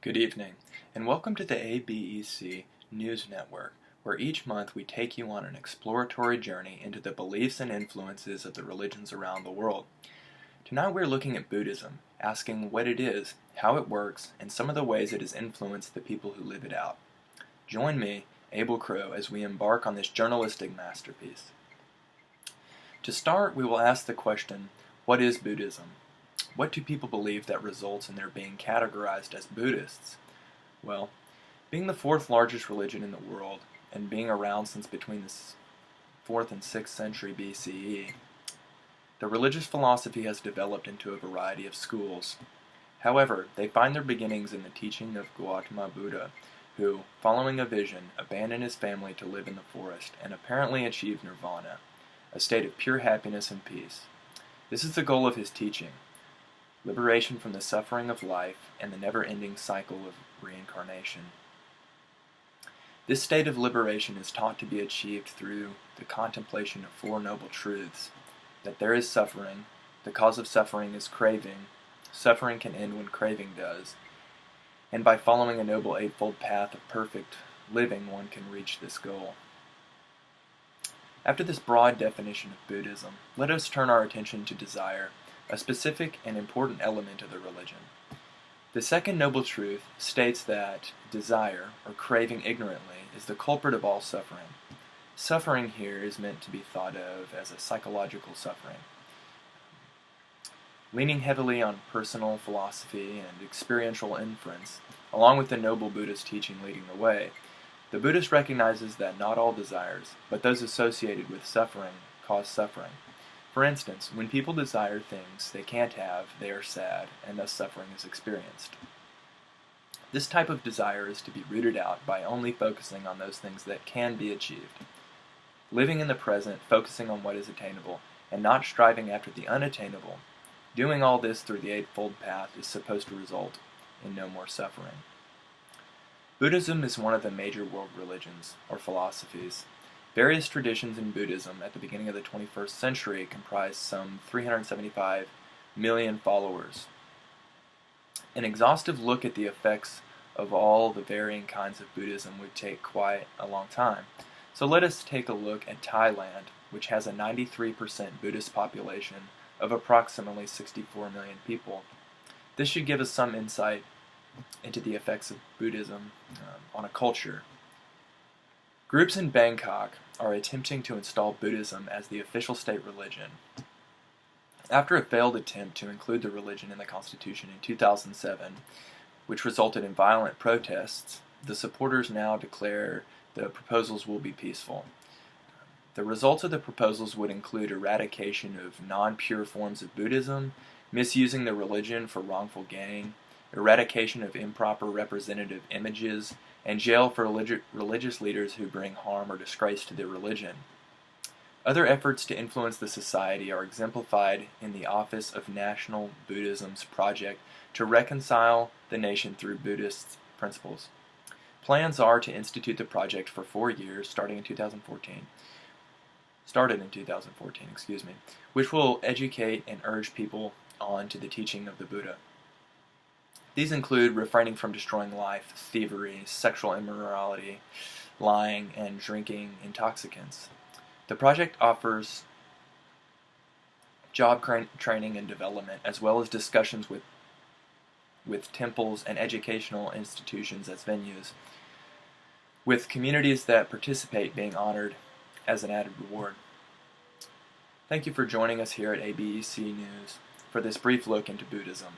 Good evening, and welcome to the ABEC News Network, where each month we take you on an exploratory journey into the beliefs and influences of the religions around the world. Tonight we're looking at Buddhism, asking what it is, how it works, and some of the ways it has influenced the people who live it out. Join me, Abel Crow, as we embark on this journalistic masterpiece. To start, we will ask the question, what is Buddhism? What do people believe that results in their being categorized as Buddhists? Well, being the fourth largest religion in the world, and being around since between the 4th and 6th century BCE, the religious philosophy has developed into a variety of schools. However, they find their beginnings in the teaching of Gautama Buddha, who, following a vision, abandoned his family to live in the forest and apparently achieved nirvana, a state of pure happiness and peace. This is the goal of his teaching: liberation from the suffering of life and the never-ending cycle of reincarnation. This state of liberation is taught to be achieved through the contemplation of four noble truths: that there is suffering, the cause of suffering is craving, suffering can end when craving does, and by following a noble eightfold path of perfect living one can reach this goal. After this broad definition of Buddhism, let us turn our attention to desire, a specific and important element of the religion. The second noble truth states that desire, or craving ignorantly, is the culprit of all suffering. Suffering here is meant to be thought of as a psychological suffering. Leaning heavily on personal philosophy and experiential inference, along with the noble Buddhist teaching leading the way, the Buddhist recognizes that not all desires, but those associated with suffering, cause suffering. For instance, when people desire things they can't have, they are sad, and thus suffering is experienced. This type of desire is to be rooted out by only focusing on those things that can be achieved. Living in the present, focusing on what is attainable, and not striving after the unattainable, doing all this through the Eightfold Path is supposed to result in no more suffering. Buddhism is one of the major world religions, or philosophies. Various traditions in Buddhism at the beginning of the 21st century comprised some 375 million followers. An exhaustive look at the effects of all the varying kinds of Buddhism would take quite a long time. So let us take a look at Thailand, which has a 93% Buddhist population of approximately 64 million people. This should give us some insight into the effects of Buddhism on a culture. Groups in Bangkok are attempting to install Buddhism as the official state religion. After a failed attempt to include the religion in the constitution in 2007, which resulted in violent protests, the supporters now declare the proposals will be peaceful. The results of the proposals would include eradication of non-pure forms of Buddhism, misusing the religion for wrongful gain, eradication of improper representative images, and jail for religious leaders who bring harm or disgrace to their religion. Other efforts to influence the society are exemplified in the Office of National Buddhism's project to reconcile the nation through Buddhist principles. Plans are to institute the project for 4 years, started in 2014, which will educate and urge people on to the teaching of the Buddha. These include refraining from destroying life, thievery, sexual immorality, lying, and drinking intoxicants. The project offers job training and development, as well as discussions with temples and educational institutions as venues, with communities that participate being honored as an added reward. Thank you for joining us here at ABEC News for this brief look into Buddhism.